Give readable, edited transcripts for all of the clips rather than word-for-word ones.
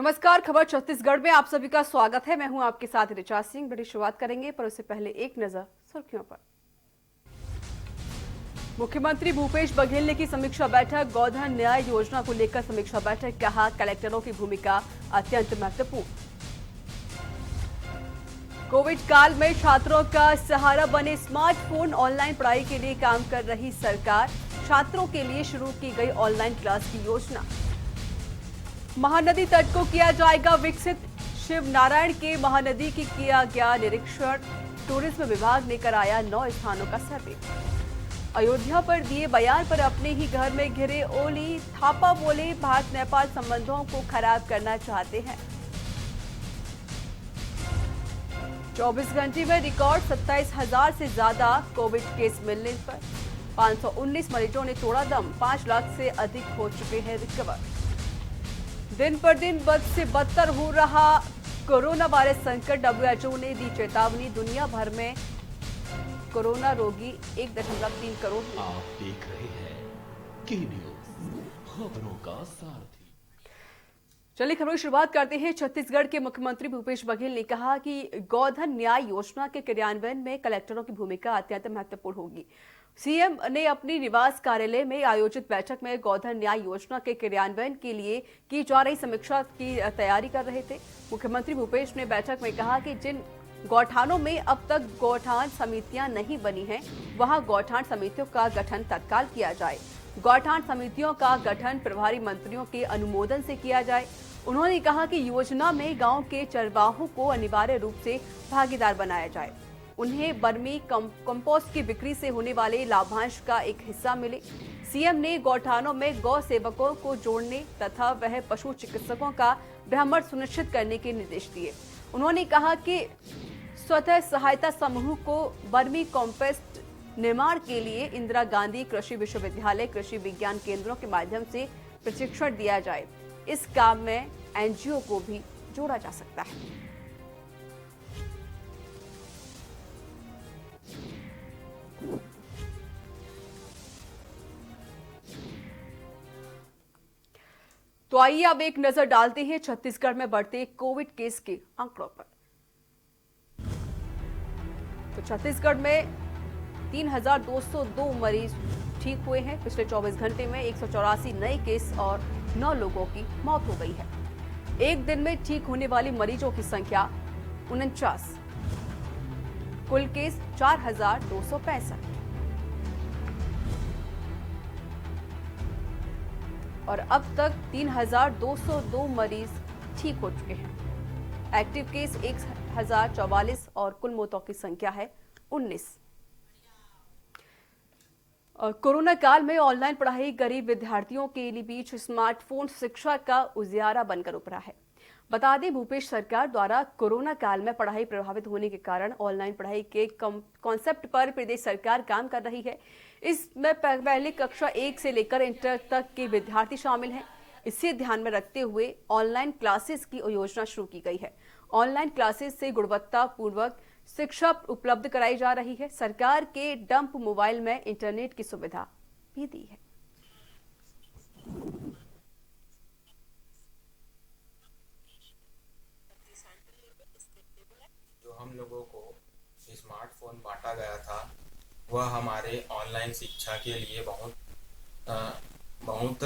नमस्कार, खबर छत्तीसगढ़ में आप सभी का स्वागत है। मैं हूं आपके साथ ऋचा सिंह। बड़ी शुरुआत करेंगे पर उससे पहले एक नजर सुर्खियों पर। मुख्यमंत्री भूपेश बघेल ने की समीक्षा बैठक। गोधन न्याय योजना को लेकर समीक्षा बैठक। कहा, कलेक्टरों की भूमिका अत्यंत महत्वपूर्ण। कोविड काल में छात्रों का सहारा बने स्मार्टफोन। ऑनलाइन पढ़ाई के लिए काम कर रही सरकार। छात्रों के लिए शुरू की गई ऑनलाइन क्लास की योजना। महानदी तट को किया जाएगा विकसित। शिव नारायण के महानदी की किया गया निरीक्षण। टूरिज्म विभाग ने कराया 9 स्थानों का सर्वे। अयोध्या पर दिए बयान पर अपने ही घर में घिरे ओली। थापा बोले, भारत नेपाल संबंधों को खराब करना चाहते हैं। 24 घंटे में रिकॉर्ड 27,000 से ज्यादा कोविड केस मिलने पर 519 मरीजों ने तोड़ा दम। 5 लाख से अधिक हो चुके हैं रिकवर। दिन पर दिन बद से बदतर हो रहा कोरोना वायरस संकट। WHO ने दी चेतावनी। दुनिया भर में कोरोना रोगी 1.3 करोड़। आप देख रहे हैं के न्यूज़, खबरों का सारथी। चलिए खबरों की शुरुआत करते हैं। छत्तीसगढ़ के मुख्यमंत्री भूपेश बघेल ने कहा कि गोधन न्याय योजना के क्रियान्वयन में कलेक्टरों की भूमिका अत्यंत महत्वपूर्ण होगी। सीएम ने अपनी निवास कार्यालय में आयोजित बैठक में गोधन न्याय योजना के क्रियान्वयन के लिए की जा रही समीक्षा की तैयारी कर रहे थे। मुख्यमंत्री भूपेश ने बैठक में कहा कि जिन गौठानों में अब तक गौठान समितियां नहीं बनी हैं, वहां गौठान समितियों का गठन तत्काल किया जाए। गौठान समितियों का गठन प्रभारी मंत्रियों के अनुमोदन से किया जाए। उन्होंने कहा कि योजना में गांव के चरवाहों को अनिवार्य रूप से भागीदार बनाया जाए। उन्हें बर्मी कंपोस्ट की बिक्री से होने वाले लाभांश का एक हिस्सा मिले। सीएम ने गौठानों में गौ सेवकों को जोड़ने तथा वह पशु चिकित्सकों का भ्रमण सुनिश्चित करने के निर्देश दिए। उन्होंने कहा कि स्वतः सहायता समूह को बर्मी कंपोस्ट निर्माण के लिए इंदिरा गांधी कृषि विश्वविद्यालय कृषि विज्ञान केंद्रों के माध्यम से प्रशिक्षण दिया जाए। इस काम में एनजीओ को भी जोड़ा जा सकता है। तो आइए अब एक नजर डालते हैं छत्तीसगढ़ में बढ़ते कोविड केस के आंकड़ों पर। तो छत्तीसगढ़ में 3,202 मरीज ठीक हुए हैं। पिछले 24 घंटे में 184 नए केस और 9 लोगों की मौत हो गई है। एक दिन में ठीक होने वाली मरीजों की संख्या 49। कुल केस 4,265 और अब तक 3,202 मरीज ठीक हो चुके हैं। एक्टिव केस 1,044 और कुल मौतों की संख्या है 19। कोरोना काल में ऑनलाइन पढ़ाई गरीब विद्यार्थियों के बीच स्मार्टफोन शिक्षा का उजियारा बनकर उभरा है। बता दें, भूपेश सरकार द्वारा कोरोना काल में पढ़ाई प्रभावित होने के कारण ऑनलाइन पढ़ाई के कॉन्सेप्ट पर प्रदेश सरकार काम कर रही है। इसमें पहले कक्षा 1 से लेकर इंटर तक के विद्यार्थी शामिल हैं। इसे ध्यान में रखते हुए ऑनलाइन क्लासेस की योजना शुरू की गई है। ऑनलाइन क्लासेस से गुणवत्तापूर्वक शिक्षा उपलब्ध कराई जा रही है। सरकार के डंप मोबाइल में इंटरनेट की सुविधा भी दी है। जो हम लोगों को स्मार्टफोन बांटा गया था, वह हमारे ऑनलाइन शिक्षा के लिए बहुत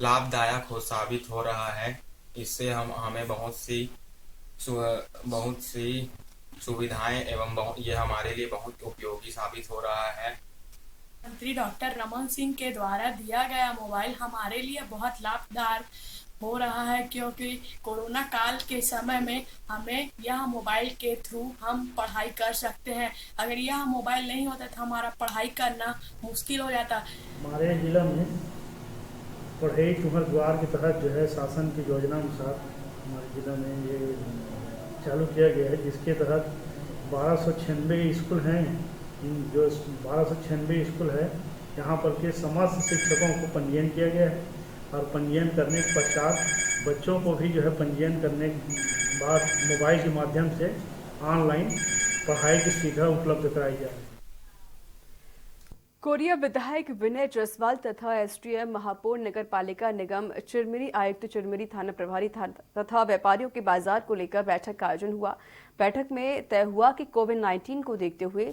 लाभदायक साबित हो रहा है। इससे हमें बहुत सी सुविधाएं एवं ये हमारे लिए बहुत उपयोगी साबित हो रहा है। मंत्री डॉक्टर रमन सिंह के द्वारा दिया गया मोबाइल हमारे लिए बहुत लाभदायक हो रहा है, क्योंकि कोरोना काल के समय में हमें यह मोबाइल के थ्रू हम पढ़ाई कर सकते हैं। अगर यह मोबाइल नहीं होता तो हमारा पढ़ाई करना मुश्किल हो जाता। हमारे जिला में पढ़ई तुहर द्वार के तहत जो है शासन की योजना अनुसार हमारे जिला में ये चालू किया गया है, जिसके तहत 1296 स्कूल हैं। जो 1296 स्कूल है, यहाँ पर के समस्त शिक्षकों को पंजीयन किया गया है और पंजीयन करने के पश्चात बच्चों को भी जो है पंजीयन करने के बाद मोबाइल के माध्यम से ऑनलाइन पढ़ाई की सुविधा उपलब्ध कराई जाए। कोरिया विधायक विनय जायसवाल तथा एसडीएम महापौर नगर पालिका निगम चिरमिरी, आयुक्त चिरमिरी, थाना प्रभारी तथा व्यापारियों के बाजार को लेकर बैठक का आयोजन हुआ। बैठक में तय हुआ कि कोविड-19 को देखते हुए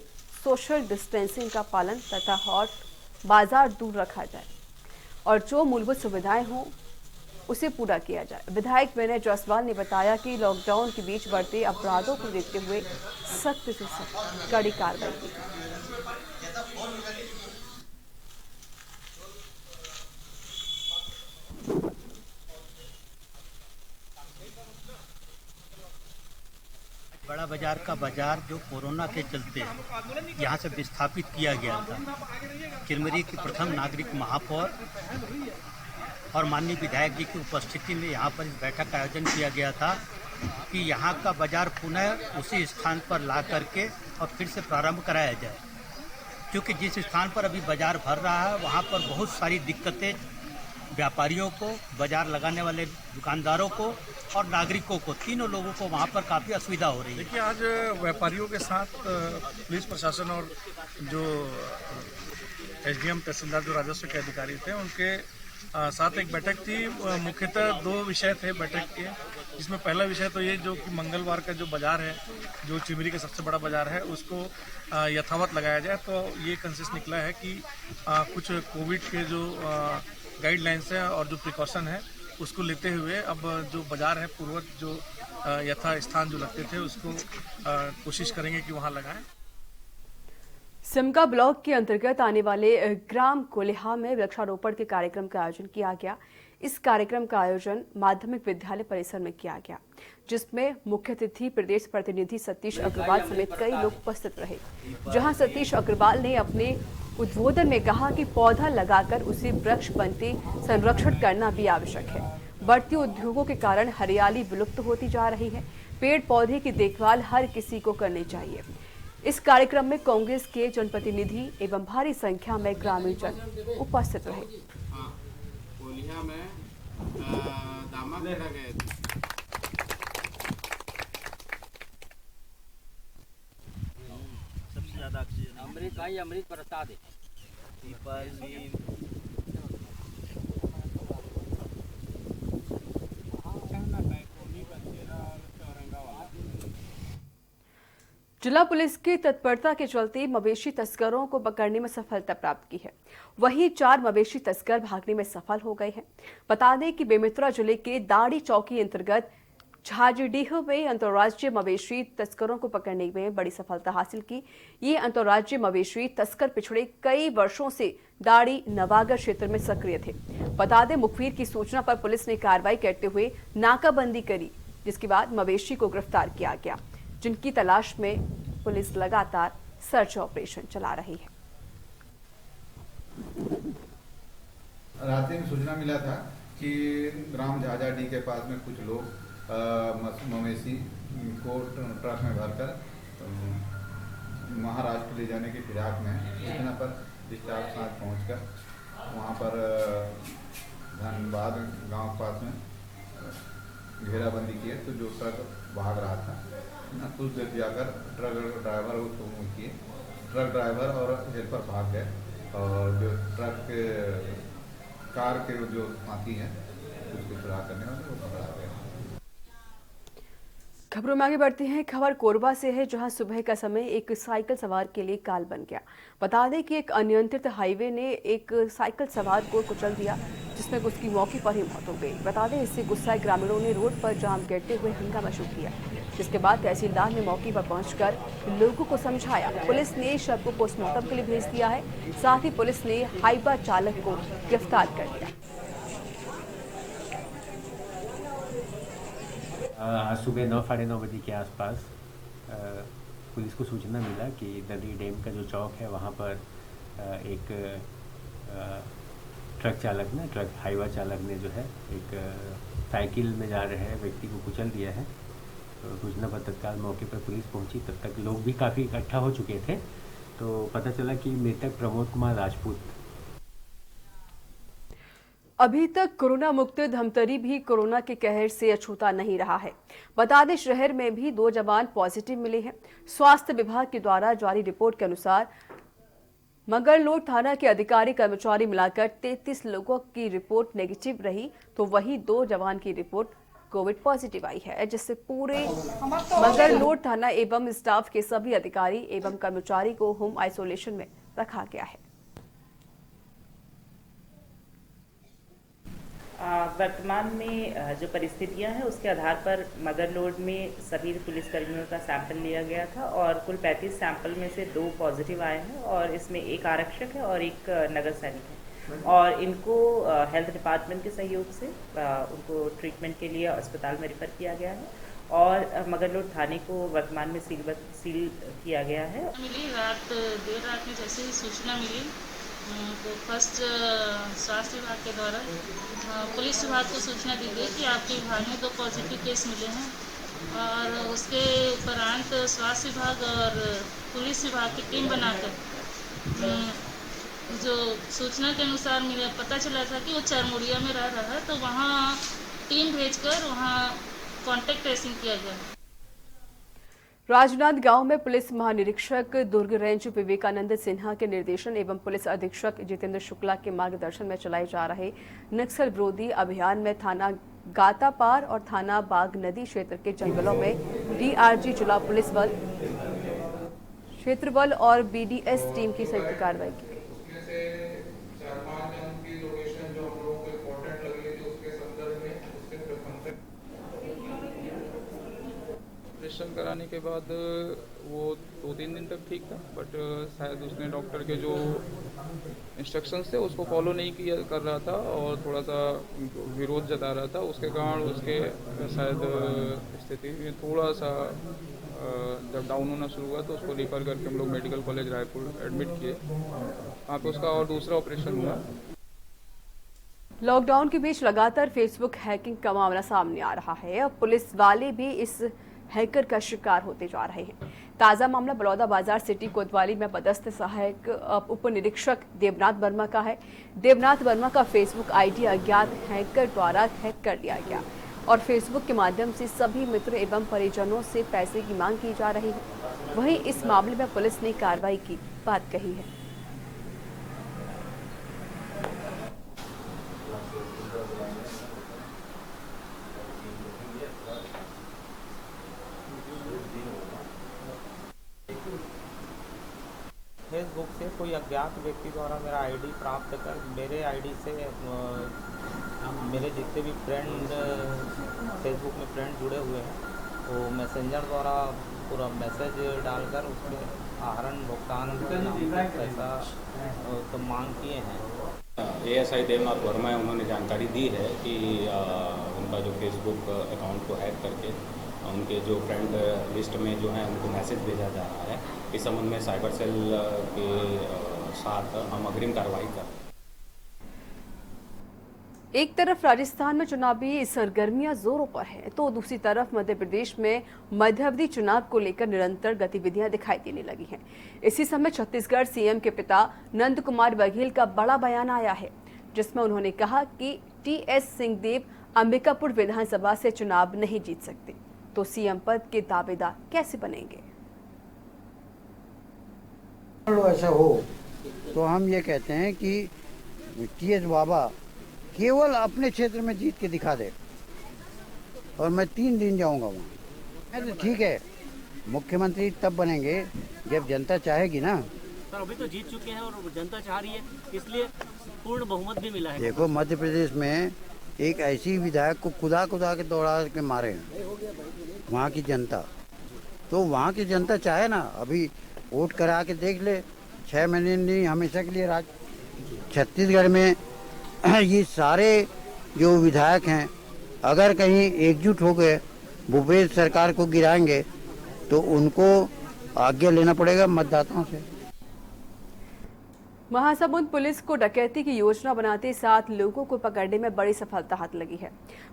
सोशल डिस्टेंसिंग का पालन तथा हॉट बाजार दूर रखा जाए और जो मूलभूत सुविधाएं हों उसे पूरा किया जाए। विधायक विनय जायसवाल ने बताया कि लॉकडाउन के बीच बढ़ते अपराधों को देखते हुए सख्त से सख्त कड़ी कार्रवाई की। बड़ा बाजार का बाजार जो कोरोना के चलते यहाँ से विस्थापित किया गया था, चिरमिरी की प्रथम नागरिक महापौर और माननीय विधायक जी की उपस्थिति में यहाँ पर इस बैठक का आयोजन किया गया था कि यहाँ का बाजार पुनः उसी स्थान पर ला करके और फिर से प्रारंभ कराया जाए, क्योंकि जिस स्थान पर अभी बाजार भर रहा है वहाँ पर बहुत सारी दिक्कतें व्यापारियों को, बाजार लगाने वाले दुकानदारों को और नागरिकों को, तीनों लोगों को वहाँ पर काफ़ी असुविधा हो रही है। देखिए, आज व्यापारियों के साथ पुलिस प्रशासन और जो एसडीएम तहसीलदार जो राजस्व के अधिकारी थे उनके साथ एक बैठक थी। मुख्यतः दो विषय थे बैठक के, जिसमें पहला विषय तो ये जो कि मंगलवार का जो बाजार है, जो चिरमिरी का सबसे बड़ा बाजार है, उसको यथावत लगाया जाए। तो ये कंसेंसस निकला है कि कुछ कोविड के जो गाइडलाइंस है और जो प्रिकॉशन है उसको लेते हुए अब जो बाजार है पूर्वत जो यथा स्थान जो लगते थे उसको कोशिश करेंगे कि वहाँ लगाएं। सिमगा ब्लॉक के अंतर्गत आने वाले ग्राम कोलेहा में वृक्षारोपण के कार्यक्रम का आयोजन किया गया। इस कार्यक्रम का आयोजन माध्यमिक विद्यालय परिसर में किया गया, जिसमें मुख्य अतिथि प्रदेश प्रतिनिधि सतीश अग्रवाल समेत कई लोग उपस्थित रहे। जहां सतीश अग्रवाल ने अपने उद्बोधन में कहा कि पौधा लगाकर उसे वृक्ष बनते संरक्षण करना भी आवश्यक है। बढ़ती उद्योगों के कारण हरियाली विलुप्त होती जा रही है। पेड़ पौधे की देखभाल हर किसी को करनी चाहिए। इस कार्यक्रम में कांग्रेस के जनप्रतिनिधि एवं भारी संख्या में ग्रामीण जन उपस्थित रहे। कोलिया में दामक लगे सबसे ज़्यादा ऑक्सीजन अमृत भाई, अमृत प्रसाद है। पीपल, नीम, जिला पुलिस की तत्परता के चलते मवेशी तस्करों को पकड़ने में सफलता प्राप्त की है। वहीं 4 मवेशी तस्कर भागने में सफल हो गए हैं। बता दें कि बेमेतरा जिले के दाड़ी चौकी अंतर्गत झाजडीह में अंतर्राज्यीय मवेशी तस्करों को पकड़ने में बड़ी सफलता हासिल की। ये अंतर्राज्यीय मवेशी तस्कर पिछले कई वर्षों से दाड़ी नवागर क्षेत्र में सक्रिय थे। बता दें, मुखबिर की सूचना पर पुलिस ने कार्रवाई करते हुए नाकाबंदी करी, जिसके बाद मवेशी को गिरफ्तार किया गया, जिनकी तलाश में पुलिस लगातार सर्च ऑपरेशन चला रही है। रात में सूचना मिला था कि ग्राम झाजाडी के पास में कुछ लोग मवेशी को ट्रक में भरकर महाराष्ट्र ले जाने की फिराक में सूचना पर स्टाफ साथ पहुंचकर वहां पर धनबाद गांव के पास में घेराबंदी किए। तो जो ट्रक भाग रहा था कुछ देर जाकर ट्रक ड्राइवर उसको किए, ट्रक ड्राइवर और हेल्पर भाग गए और जो ट्रक के कार के जो साथी हैं उसको सुराग करने वाले वो पकड़ा गए। खबरों में आगे बढ़ते हैं। खबर कोरबा से है, जहां सुबह का समय एक साइकिल सवार के लिए काल बन गया। बता दें कि एक अनियंत्रित हाईवे ने एक साइकिल सवार को कुचल दिया, जिसमें उसकी मौके पर ही मौत हो गई। बता दें, इससे गुस्साए ग्रामीणों ने रोड पर जाम करते हुए हंगामा शुरू किया, जिसके बाद तहसीलदार ने मौके पर पहुंचकर लोगों को समझाया। पुलिस ने शव को पोस्टमार्टम के लिए भेज दिया है। साथ ही पुलिस ने हाईवा चालक को गिरफ्तार कर लिया। आज सुबह 9, साढ़े 9 बजे के आसपास पुलिस को सूचना मिला कि नदी डैम का जो चौक है वहाँ पर एक ट्रक हाईवा चालक ने जो है एक साइकिल में जा रहे व्यक्ति को कुचल दिया है। तो सूचना पर तत्काल मौके पर पुलिस पहुंची। तब तक लोग भी काफ़ी इकट्ठा हो चुके थे। तो पता चला कि मृतक प्रमोद कुमार राजपूत। अभी तक कोरोना मुक्त धमतरी भी कोरोना के कहर से अछूता नहीं रहा है। बता दें, शहर में भी 2 जवान पॉजिटिव मिले हैं। स्वास्थ्य विभाग के द्वारा जारी रिपोर्ट के अनुसार मंगललोड थाना के अधिकारी कर्मचारी मिलाकर 33 लोगों की रिपोर्ट नेगेटिव रही, तो वहीं 2 जवान की रिपोर्ट कोविड पॉजिटिव आई है, जिससे पूरे मंगललोड थाना एवं स्टाफ के सभी अधिकारी एवं कर्मचारी को होम आइसोलेशन में रखा गया है। वर्तमान में जो परिस्थितियां हैं उसके आधार पर मगरलोड में सभी पुलिसकर्मियों का सैंपल लिया गया था और कुल 35 सैंपल में से 2 पॉजिटिव आए हैं और इसमें एक आरक्षक है और एक नगर सैनिक है और इनको हेल्थ डिपार्टमेंट के सहयोग से उनको ट्रीटमेंट के लिए अस्पताल में रेफर किया गया है और मगरलोड थाने को वर्तमान में सील किया गया है। मिली देर रात में जैसे ही सूचना मिली तो फर्स्ट स्वास्थ्य विभाग के द्वारा पुलिस विभाग को सूचना दी गई कि आपके विभाग में 2 पॉजिटिव केस मिले हैं और उसके उपरांत स्वास्थ्य विभाग और पुलिस विभाग की टीम बनाकर जो सूचना के अनुसार मुझे पता चला था कि वो चरमुड़िया में रह रहा है, तो वहाँ टीम भेजकर वहाँ कॉन्टैक्ट ट्रेसिंग किया गया। राजनांद गांव में पुलिस महानिरीक्षक दुर्ग रेंज विवेकानंद सिन्हा के निर्देशन एवं पुलिस अधीक्षक जितेंद्र शुक्ला के मार्गदर्शन में चलाए जा रहे नक्सल विरोधी अभियान में थाना गातापार और थाना बाग नदी क्षेत्र के जंगलों में डीआरजी जिला पुलिस बल, क्षेत्र बल और बीडीएस टीम की संयुक्त कार्रवाई की। ऑपरेशन कराने के बाद वो 2-3 दिन तक ठीक था, बट शायद उसने डॉक्टर के जो इंस्ट्रक्शंस थे उसको फॉलो नहीं किया कर रहा था और थोड़ा सा विरोध जता रहा था। उसके कारण उसके शायद स्थिति में थोड़ा सा जब डाउन होना शुरू हुआ तो उसको रिफर करके हम लोग मेडिकल कॉलेज रायपुर एडमिट किए। वहाँ पे उसका और दूसरा ऑपरेशन हुआ। लॉकडाउन के बीच लगातार फेसबुक हैकिंग का मामला सामने आ रहा है। अब पुलिस वाले भी इस हैकर का शिकार होते जा रहे हैं। ताजा मामला बलौदा बाजार सिटी कोतवाली में पदस्थ सहायक उप निरीक्षक देवनाथ वर्मा का है। देवनाथ वर्मा का फेसबुक आईडी अज्ञात हैकर द्वारा हैक कर लिया गया और फेसबुक के माध्यम से सभी मित्र एवं परिजनों से पैसे की मांग की जा रही है। वहीं इस मामले में पुलिस ने कार्रवाई की बात कही है। फेसबुक से कोई अज्ञात व्यक्ति द्वारा मेरा आईडी प्राप्त कर मेरे आईडी से मेरे जितने भी फ्रेंड फेसबुक में फ्रेंड जुड़े हुए हैं वो मैसेंजर द्वारा पूरा मैसेज डालकर उसके आहरण भुगतान के नाम पर पैसा तो मांग किए हैं। एएसआई देवनाथ वर्मा है, उन्होंने जानकारी दी है कि उनका जो फेसबुक अकाउंट को हैक करके उनके जो फ्रेंड लिस्ट में जो है उनको मैसेज भेजा जा रहा है। इस संबंध में साइबर सेल के साथ हम अग्रिम कार्रवाई कर रहे हैं। एक तरफ राजस्थान में चुनावी सरगर्मियां जोरों पर हैं, तो दूसरी तरफ मध्य प्रदेश में मध्यावधि चुनाव को लेकर निरंतर गतिविधियां दिखाई देने लगी हैं। इसी समय छत्तीसगढ़ सीएम के पिता नंद कुमार बघेल का बड़ा बयान आया है, जिसमें उन्होंने कहा कि टीएस सिंहदेव अंबिकापुर विधानसभा से चुनाव नहीं जीत सकते, तो सीएम पद के दावेदार कैसे बनेंगे। ऐसा हो तो हम ये कहते हैं कि टीएस बाबा केवल अपने क्षेत्र में जीत के दिखा दे और मैं 3 दिन जाऊंगा वहाँ। तो ठीक है, मुख्यमंत्री तब बनेंगे जब जनता चाहेगी ना। सर अभी तो जीत चुके हैं और जनता चाह रही है, इसलिए पूर्ण बहुमत भी मिला है। देखो मध्य प्रदेश में एक ऐसी विधायक को कुदा के दौड़ा के मारे हैं वहाँ की जनता, तो वहाँ की जनता चाहे ना अभी वोट करा के देख ले। 6 महीने नहीं हमेशा के लिए राज छत्तीसगढ़ में ये सारे जो विधायक हैं अगर कहीं एकजुट हो गए भूपेश सरकार को गिराएंगे तो उनको आज्ञा लेना पड़ेगा मतदाताओं से। महासमुंद पुलिस को डकैती की योजना बनाते 7 लोगों को पकड़ने में बड़ी सफलता हाथ लगी है।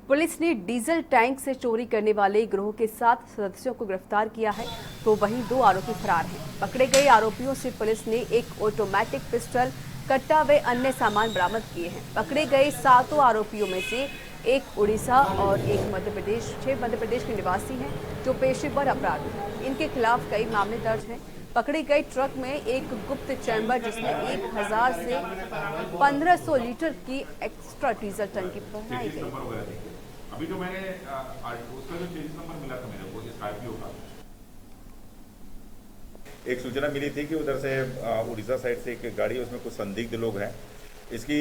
पुलिस ने डीजल टैंक से चोरी करने वाले गिरोह के 7 सदस्यों को गिरफ्तार किया है, तो वहीं 2 आरोपी फरार हैं। पकड़े गए आरोपियों से पुलिस ने एक ऑटोमेटिक पिस्टल, कट्टा व अन्य सामान बरामद किए हैं। पकड़े गए 7 आरोपियों में से एक उड़ीसा और एक मध्य प्रदेश के निवासी हैं, जो पेशेवर अपराधी हैं। इनके खिलाफ कई मामले दर्ज हैं। पकड़ी गई ट्रक में एक गुप्त चैम्बर जिसमें 1000 से 1500 लीटर की एक्स्ट्रा डीजल टंकी भराई गई। अभी जो मैंने उसका जो चेंज नंबर मिला था मेरे को स्कॉर्पियो का, एक सूचना मिली थी कि उधर से उड़ीसा साइड से एक गाड़ी है, उसमें कुछ संदिग्ध लोग हैं। इसकी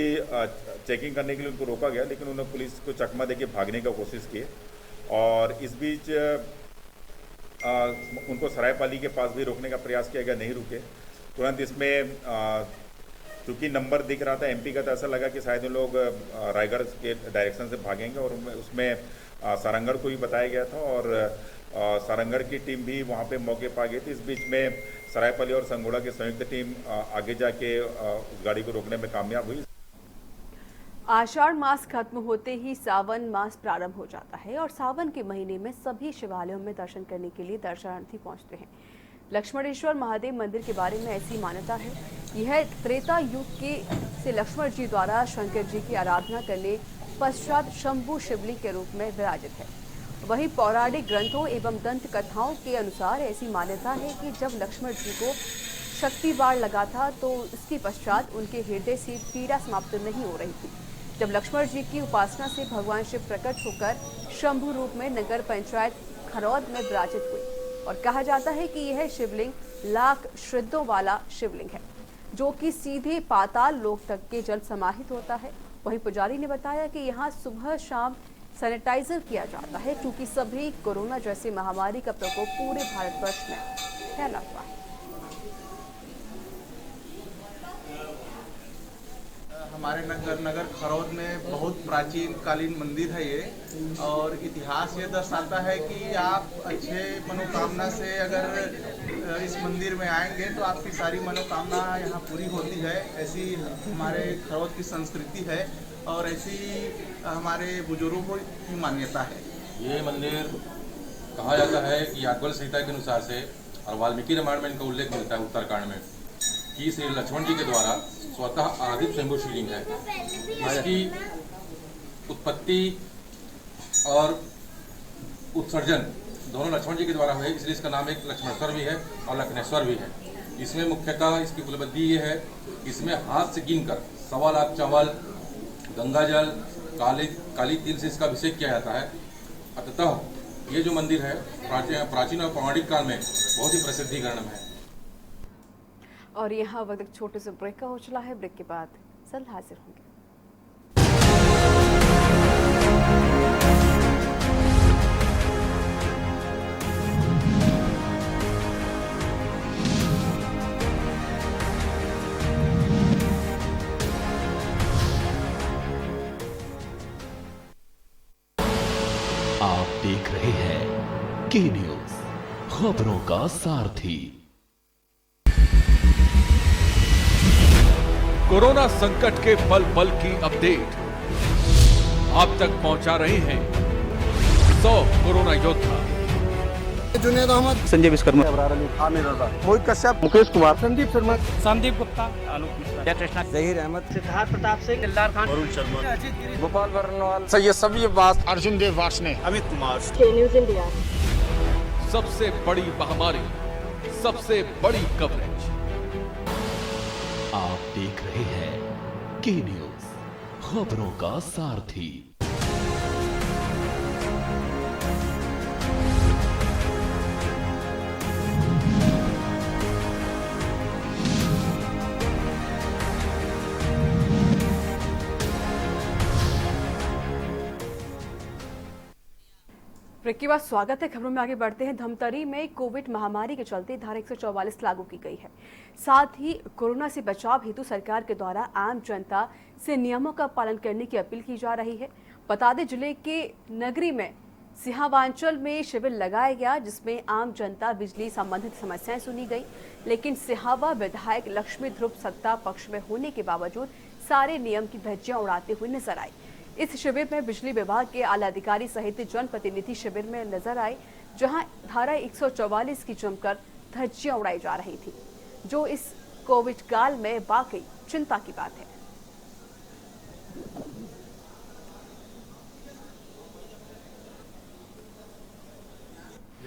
चेकिंग करने के लिए उनको रोका गया, लेकिन उन्होंने पुलिस को चकमा देके भागने का कोशिश की और इस बीच उनको सरायपाली के पास भी रोकने का प्रयास किया गया, नहीं रुके। तुरंत इसमें चूँकि नंबर दिख रहा था एमपी का, तो ऐसा लगा कि शायद उन लोग रायगढ़ के डायरेक्शन से भागेंगे और उसमें सारंगढ़ को भी बताया गया था और सारंगढ़ की टीम भी वहाँ पे मौके पर आ गई थी। इस बीच में सरायपाली और संगोड़ा की संयुक्त टीम आगे जाके उस गाड़ी को रोकने में कामयाब हुई। आषाढ़ मास खत्म होते ही सावन मास प्रारंभ हो जाता है और सावन के महीने में सभी शिवालयों में दर्शन करने के लिए दर्शनार्थी पहुंचते हैं। लक्ष्मणेश्वर महादेव मंदिर के बारे में ऐसी मान्यता है। यह त्रेता युग के से लक्ष्मण जी द्वारा शंकर जी की आराधना करने पश्चात शंभु शिवलिंग के रूप में विराजित है। वहीं पौराणिक ग्रंथों एवं दंत कथाओं के अनुसार ऐसी मान्यता है कि जब लक्ष्मण जी को शक्ति बाढ़ लगा था तो इसके पश्चात उनके हृदय से पीड़ा समाप्त नहीं हो रही थी। जब लक्ष्मण जी की उपासना से भगवान शिव प्रकट होकर शंभु रूप में नगर पंचायत खरौद में विराजित हुई और कहा जाता है कि यह शिवलिंग लाख श्रद्धों वाला शिवलिंग है जो कि सीधे पाताल लोक तक के जल समाहित होता है। वहीं पुजारी ने बताया कि यहाँ सुबह शाम सैनिटाइजर किया जाता है क्योंकि सभी कोरोना जैसी महामारी का प्रकोप पूरे भारतवर्ष में फैला हुआ है। हमारे नगर खरौद में बहुत प्राचीन कालीन मंदिर है ये, और इतिहास ये दर्शाता है कि आप अच्छे मनोकामना से अगर इस मंदिर में आएंगे तो आपकी सारी मनोकामना यहाँ पूरी होती है। ऐसी हमारे खरौद की संस्कृति है और ऐसी हमारे बुजुर्गों की मान्यता है। ये मंदिर कहा जाता है कि याज्ञवल्क्य संहिता के अनुसार से और वाल्मीकि रामायण में इनका उल्लेख मिलता है उत्तरकांड में कि श्री लक्ष्मण जी के द्वारा स्वतः आराधित शंभु शिवलिंग है। इसकी उत्पत्ति और उत्सर्जन दोनों लक्ष्मण जी के द्वारा हुए, इसलिए इसका नाम एक लक्ष्मणेश्वर भी है और लखनेश्वर भी है। इसमें मुख्यतः इसकी उपलब्धि ये है, इसमें हाथ से गिनकर 1.25 लाख चावल, गंगा जल, काली तिल से इसका अभिषेक किया जाता है। अतः ये जो मंदिर है प्राचीन और पौराणिक काल में बहुत ही प्रसिद्धि ग्रहण है। और यहाँ वक्त एक छोटे से ब्रेक का हो चला है। ब्रेक के बाद जल्द हाजिर होंगे। आप देख रहे हैं के न्यूज, खबरों का सारथी। कोरोना संकट के पल पल की अपडेट आप तक पहुंचा रहे हैं 100 कोरोना योद्धा। जुनेद अहमद, संजय विश्वकर्मा, आमिर रजा, मोहित कश्यप, मुकेश कुमार, संदीप शर्मा, संदीप गुप्ता, आलोक मिश्रा, जयकृष्णा, जहीर अहमद, सिद्धार्थ प्रताप सिंह, दिलदार खान, वरुण शर्मा, अजीत गिरी, गोपाल वर्णवाल, सैयद सभी बात, अर्जुन देव वार्ष्णेय, अमित कुमार, न्यूज़ इंडिया। सबसे बड़ी महामारी, सबसे बड़ी कवरेज। आप देख रहे हैं के न्यूज, खबरों का सारथी। ब्रेक के बाद स्वागत है। खबरों में आगे बढ़ते हैं। धमतरी में कोविड महामारी के चलते धारा 144 लागू की गई है। साथ ही कोरोना से बचाव हेतु सरकार के द्वारा आम जनता से नियमों का पालन करने की अपील की जा रही है। बता दें, जिले के नगरी में सिहावांचल में शिविर लगाया गया जिसमें आम जनता बिजली संबंधित समस्याएं सुनी गई, लेकिन सिहावा विधायक लक्ष्मी ध्रुव सत्ता पक्ष में होने के बावजूद सारे नियम की धज्जियां उड़ाते हुए नजर आए। इस शिविर में बिजली विभाग के आला अधिकारी सहित जनप्रतिनिधि शिविर में नजर आए, जहां धारा 144 की जमकर धज्जियां उड़ाई जा रही थी, जो इस कोविड काल में वाकई चिंता की बात है।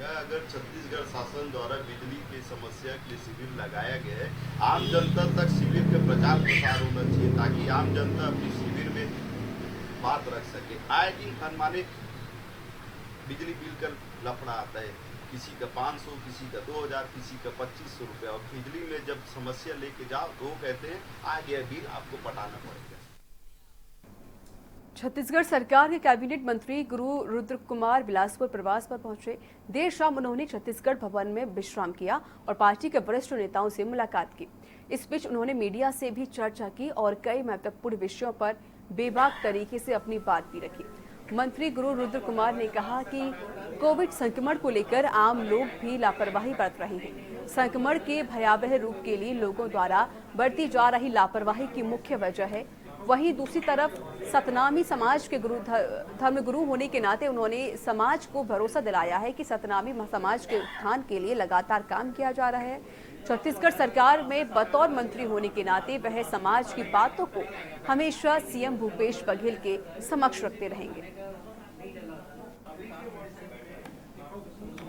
क्या अगर छत्तीसगढ़ शासन द्वारा बिजली की समस्या के लिए शिविर लगाया गया है, आम जनता तक शिविर के प्रचार प्रसार होना चाहिए ताकि आम जनता अपनी शिविर में बात रख सके। आए दिन मनमाने बिजली बिल का लफड़ा आता है, किसी का 500, किसी का 2000, किसी का 2500 रुपया, और बिजली में जब समस्या लेके जाओ तो कहते हैं आ गया बिल, आपको पटाना पड़ेगा। छत्तीसगढ़ सरकार के कैबिनेट मंत्री गुरु रुद्र कुमार बिलासपुर प्रवास पर पहुंचे। देर शाम उन्होंने छत्तीसगढ़ भवन में विश्राम किया और पार्टी के वरिष्ठ नेताओं से मुलाकात की। इस बीच उन्होंने मीडिया से भी चर्चा की और कई महत्वपूर्ण विषयों पर बेबाक तरीके से अपनी बात भी रखी। मंत्री गुरु रुद्र कुमार ने कहा कि कोविड संक्रमण को लेकर आम लोग भी लापरवाही बरत रहे हैं। संक्रमण के भयावह रूप के लिए लोगों द्वारा बरती जा रही लापरवाही की मुख्य वजह है। वहीं दूसरी तरफ सतनामी समाज के धर्मगुरु होने के नाते उन्होंने समाज को भरोसा दिलाया है कि सतनामी समाज के उत्थान के लिए लगातार काम किया जा रहा है। छत्तीसगढ़ सरकार में बतौर मंत्री होने के नाते वह समाज की बातों को हमेशा सीएम भूपेश बघेल के समक्ष रखते रहेंगे।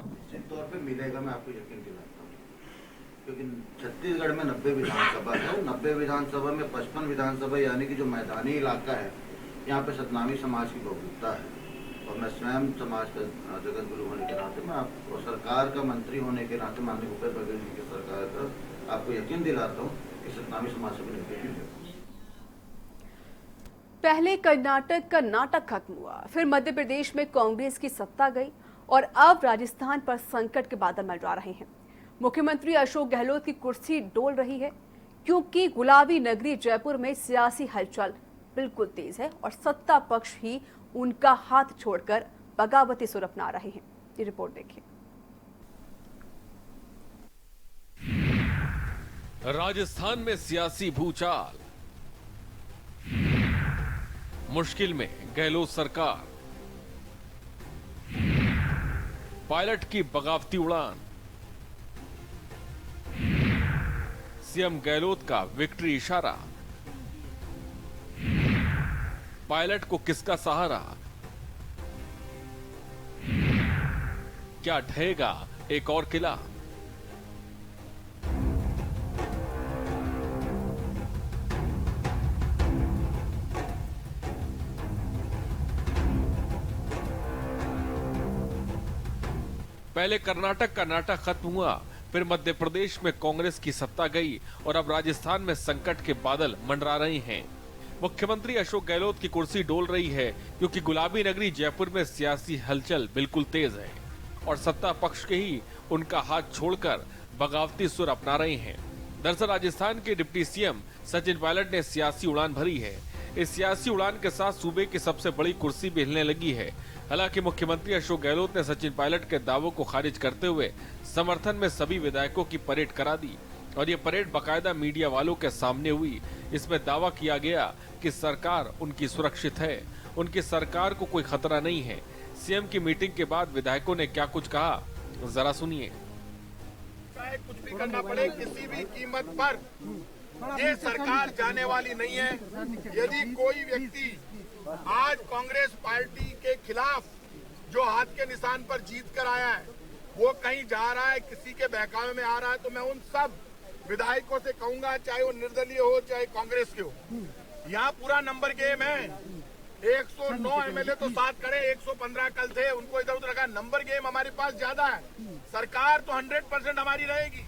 निश्चित तौर पे मिलेगा, मैं आपको यकीन दिलाता हूँ, क्योंकि छत्तीसगढ़ में 90 विधानसभा है। 90 विधानसभा में 55 विधानसभा यानी कि जो मैदानी इलाका है, यहाँ पे सतनामी समाज की बहुमतता है। और मैं स्वयं समाज का जगत गुरु होने के नाते, मैं आपको सरकार का मंत्री होने के नाते, माननीय भूपेश बघेल जी की सरकार का आपको यकीन दिलाता हूँ कि सतनामी समाज से भी निपटेंगे। पहले कर्नाटक का नाटक खत्म हुआ, फिर मध्य प्रदेश में कांग्रेस की सत्ता गई और अब राजस्थान पर संकट के बादल मंडरा रहे हैं। मुख्यमंत्री अशोक गहलोत की कुर्सी डोल रही है क्योंकि गुलाबी नगरी जयपुर में सियासी हलचल बिल्कुल तेज है और सत्ता पक्ष ही उनका हाथ छोड़कर बगावती सुर अपना रहे हैं। ये रिपोर्ट देखिए। राजस्थान में सियासी भूचाल, मुश्किल में गहलोत सरकार, पायलट की बगावती उड़ान, सीएम गहलोत का विक्ट्री इशारा, पायलट को किसका सहारा, क्या ढहेगा एक और किला? पहले कर्नाटक का नाटक खत्म हुआ, फिर मध्य प्रदेश में कांग्रेस की सत्ता गई और अब राजस्थान में संकट के बादल मंडरा रहे हैं। मुख्यमंत्री अशोक गहलोत की कुर्सी डोल रही है क्योंकि गुलाबी नगरी जयपुर में सियासी हलचल बिल्कुल तेज है और सत्ता पक्ष के ही उनका हाथ छोड़कर बगावती सुर अपना रहे हैं। दरअसल राजस्थान के डिप्टी सीएम सचिन पायलट ने सियासी उड़ान भरी है। इस सियासी उड़ान के साथ सूबे की सबसे बड़ी कुर्सी भी हिलने लगी है। हालांकि मुख्यमंत्री अशोक गहलोत ने सचिन पायलट के दावों को खारिज करते हुए समर्थन में सभी विधायकों की परेड करा दी और ये परेड बाकायदा मीडिया वालों के सामने हुई। इसमें दावा किया गया कि सरकार उनकी सुरक्षित है, उनकी सरकार को कोई खतरा नहीं है। सीएम की मीटिंग के बाद विधायकों ने क्या कुछ कहा, जरा सुनिए। चाहे कुछ भी करना पड़े, किसी भी कीमत पर ये सरकार जाने वाली नहीं है। यदि कोई व्यक्ति आज कांग्रेस पार्टी के खिलाफ जो हाथ के निशान पर जीत कर आया है, वो कहीं जा रहा है, किसी के बहकावे में आ रहा है, तो मैं उन सब विधायकों से कहूंगा, चाहे वो निर्दलीय हो चाहे कांग्रेस के हो, यहाँ पूरा नंबर गेम है। 109 एमएलए तो 7 करे, 115 कल थे, उनको इधर उधर रखा। नंबर गेम हमारे पास ज्यादा है, सरकार तो 100% हमारी रहेगी।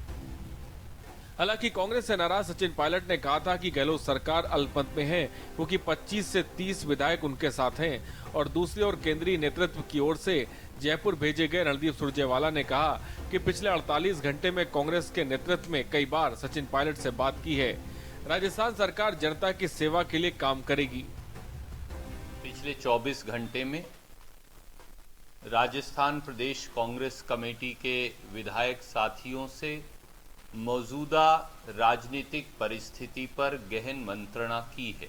हालांकि कांग्रेस से नाराज सचिन पायलट ने कहा था कि गहलोत सरकार अल्पमत में है क्योंकि 25 से 30 विधायक उनके साथ हैं और दूसरी ओर केंद्रीय नेतृत्व की ओर से जयपुर भेजे गए रणदीप सुरजेवाला ने कहा कि पिछले 48 घंटे में कांग्रेस के नेतृत्व में कई बार सचिन पायलट से बात की है। राजस्थान सरकार जनता की सेवा के लिए काम करेगी। पिछले 24 घंटे में राजस्थान प्रदेश कांग्रेस कमेटी के विधायक साथियों से मौजूदा राजनीतिक परिस्थिति पर गहन मंत्रणा की है।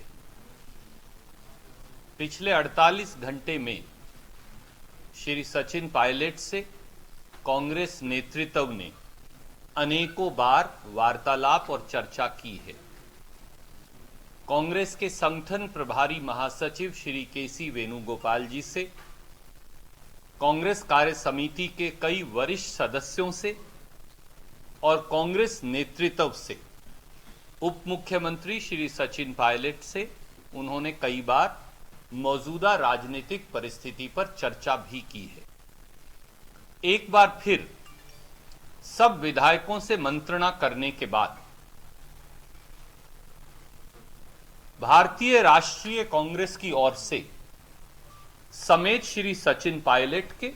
पिछले 48 घंटे में श्री सचिन पायलट से कांग्रेस नेतृत्व ने अनेकों बार वार्तालाप और चर्चा की है। कांग्रेस के संगठन प्रभारी महासचिव श्री केसी वेणुगोपाल जी से कांग्रेस कार्य समिति के कई वरिष्ठ सदस्यों से और कांग्रेस नेतृत्व से, उप मुख्यमंत्री श्री सचिन पायलट से उन्होंने कई बार मौजूदा राजनीतिक परिस्थिति पर चर्चा भी की है। एक बार फिर सब विधायकों से मंत्रणा करने के बाद भारतीय राष्ट्रीय कांग्रेस की ओर से समेत श्री सचिन पायलट के,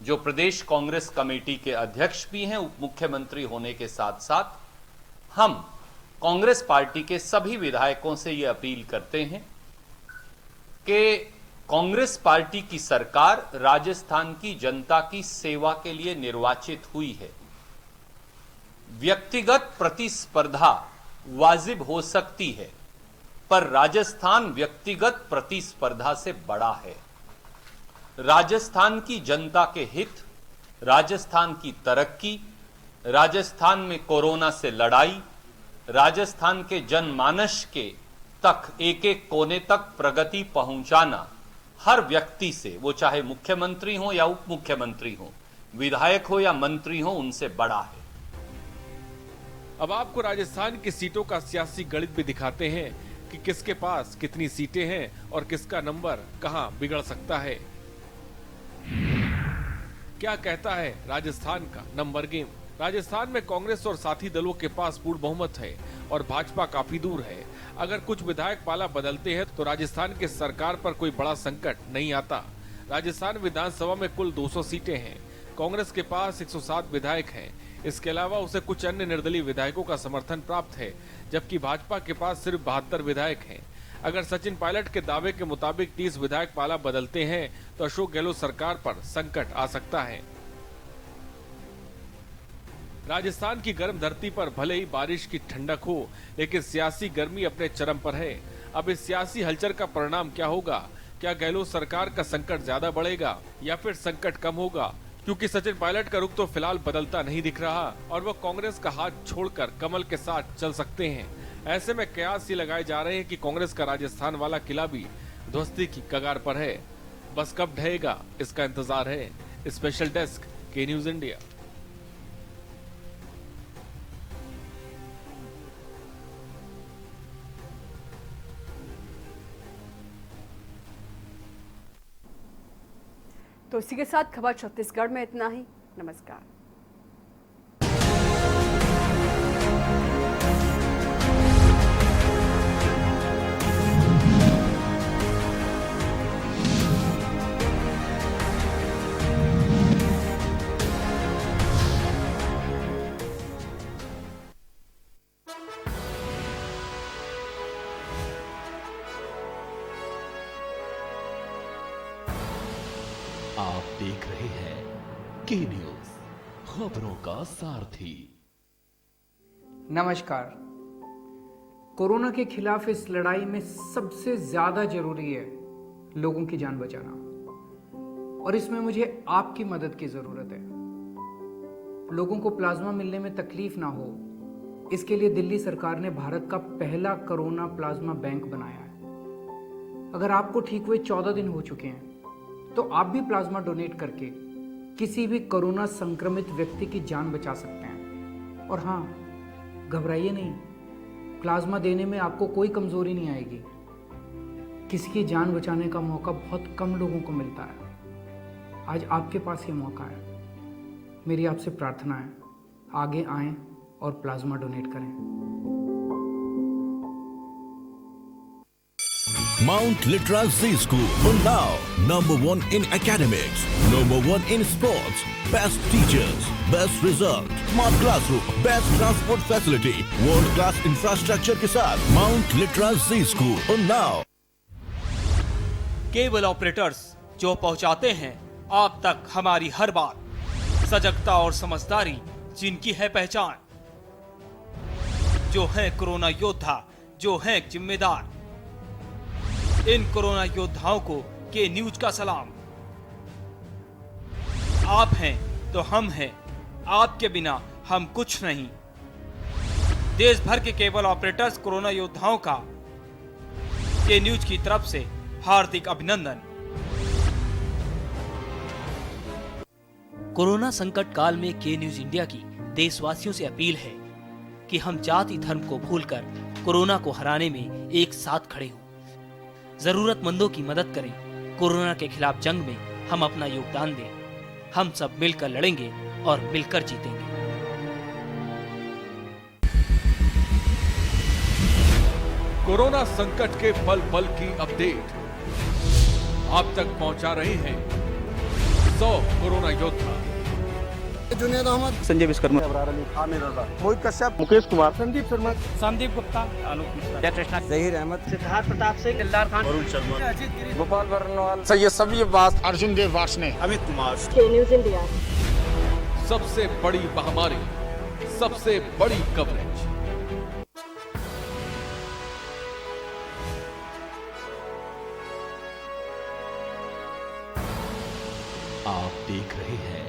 जो प्रदेश कांग्रेस कमेटी के अध्यक्ष भी हैं उप मुख्यमंत्री होने के साथ साथ, हम कांग्रेस पार्टी के सभी विधायकों से ये अपील करते हैं कि कांग्रेस पार्टी की सरकार राजस्थान की जनता की सेवा के लिए निर्वाचित हुई है। व्यक्तिगत प्रतिस्पर्धा वाजिब हो सकती है, पर राजस्थान व्यक्तिगत प्रतिस्पर्धा से बड़ा है। राजस्थान की जनता के हित, राजस्थान की तरक्की, राजस्थान में कोरोना से लड़ाई, राजस्थान के जनमानस के तक एक एक कोने तक प्रगति पहुंचाना हर व्यक्ति से, वो चाहे मुख्यमंत्री हो या उप मुख्यमंत्री हो, विधायक हो या मंत्री हो, उनसे बड़ा है। अब आपको राजस्थान की सीटों का सियासी गणित भी दिखाते हैं कि किसके पास कितनी सीटें हैं और किसका नंबर कहां बिगड़ सकता है। क्या कहता है राजस्थान का नंबर गेम। राजस्थान में कांग्रेस और साथी दलों के पास पूर्ण बहुमत है और भाजपा काफी दूर है। अगर कुछ विधायक पाला बदलते हैं तो राजस्थान की सरकार पर कोई बड़ा संकट नहीं आता। राजस्थान विधानसभा में कुल 200 सीटें हैं। कांग्रेस के पास 107 विधायक हैं। इसके अलावा उसे कुछ अन्य निर्दलीय विधायकों का समर्थन प्राप्त है, जबकि भाजपा के पास सिर्फ 72 विधायक हैं। अगर सचिन पायलट के दावे के मुताबिक 30 विधायक पाला बदलते हैं तो अशोक गहलोत सरकार पर संकट आ सकता है। राजस्थान की गर्म धरती पर भले ही बारिश की ठंडक हो, लेकिन सियासी गर्मी अपने चरम पर है। अब इस सियासी हलचल का परिणाम क्या होगा? क्या गहलोत सरकार का संकट ज्यादा बढ़ेगा या फिर संकट कम होगा? क्योंकि सचिन पायलट का रुख तो फिलहाल बदलता नहीं दिख रहा और वो कांग्रेस का हाथ छोड़कर कमल के साथ चल सकते हैं। ऐसे में कयास ये लगाए जा रहे हैं कि कांग्रेस का राजस्थान वाला किला भी ध्वस्ती की कगार पर है। बस कब ढहेगा, इसका इंतजार है। स्पेशल डेस्क, के न्यूज इंडिया। तो इसी के साथ खबर छत्तीसगढ़ में इतना ही। नमस्कार। आप देख रहे हैं के न्यूज, खबरों का सारथी। नमस्कार। कोरोना के खिलाफ इस लड़ाई में सबसे ज्यादा जरूरी है लोगों की जान बचाना, और इसमें मुझे आपकी मदद की जरूरत है। लोगों को प्लाज्मा मिलने में तकलीफ ना हो, इसके लिए दिल्ली सरकार ने भारत का पहला कोरोना प्लाज्मा बैंक बनाया है। अगर आपको ठीक हुए 14 दिन हो चुके हैं तो आप भी प्लाज्मा डोनेट करके किसी भी कोरोना संक्रमित व्यक्ति की जान बचा सकते हैं। और हाँ, घबराइए नहीं, प्लाज्मा देने में आपको कोई कमजोरी नहीं आएगी। किसी की जान बचाने का मौका बहुत कम लोगों को मिलता है। आज आपके पास ये मौका है। मेरी आपसे प्रार्थना है, आगे आएं और प्लाज्मा डोनेट करें। Mount Litra Z School, Unnao, #1 in academics, #1 in sports, best teachers, best result, smart classroom, best transport facility, world class infrastructure के साथ Mount Litra Z School, Unnao। Cable operators जो पहुंचाते हैं आप तक हमारी हर बात, सजगता और समझदारी जिनकी है पहचान, जो है कोरोना योद्धा, जो है जिम्मेदार। इन कोरोना योद्धाओं को के न्यूज का सलाम। आप हैं तो हम हैं, आपके बिना हम कुछ नहीं। देश भर के केबल ऑपरेटर्स कोरोना योद्धाओं का के न्यूज की तरफ से हार्दिक अभिनंदन। कोरोना संकट काल में के न्यूज इंडिया की देशवासियों से अपील है कि हम जाति धर्म को भूलकर कोरोना को हराने में एक साथ खड़े हों। जरूरतमंदों की मदद करें। कोरोना के खिलाफ जंग में हम अपना योगदान दें। हम सब मिलकर लड़ेंगे और मिलकर जीतेंगे। कोरोना संकट के पल पल की अपडेट आप तक पहुंचा रहे हैं 100 कोरोना योद्धा। जुनेद अहमद, संजय विश्वकर्मा, अबरार अली, आमिर रजा, मोहित कश्यप, मुकेश कुमार, संदीप शर्मा, संदीप गुप्ता, आलोक मिश्रा, जयकृष्णा, जहीर अहमद, सिद्धार्थ प्रताप सिंह, दिलदार खान, वरुण शर्मा, अजीत गिरी, गोपाल वर्णवाल, सैयद सभी अब्बास, अर्जुन देव वार्ष्णेय, अमित कुमार। के न्यूज इंडिया, सबसे बड़ी महामारी, सबसे बड़ी कवरेज। आप देख रहे हैं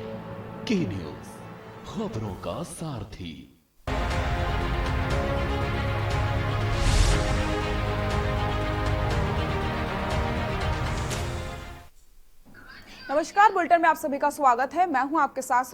के न्यूज, खबरों का सारथी। नमस्कार, बुलेटिन में आप सभी का स्वागत है। मैं हूं आपके साथ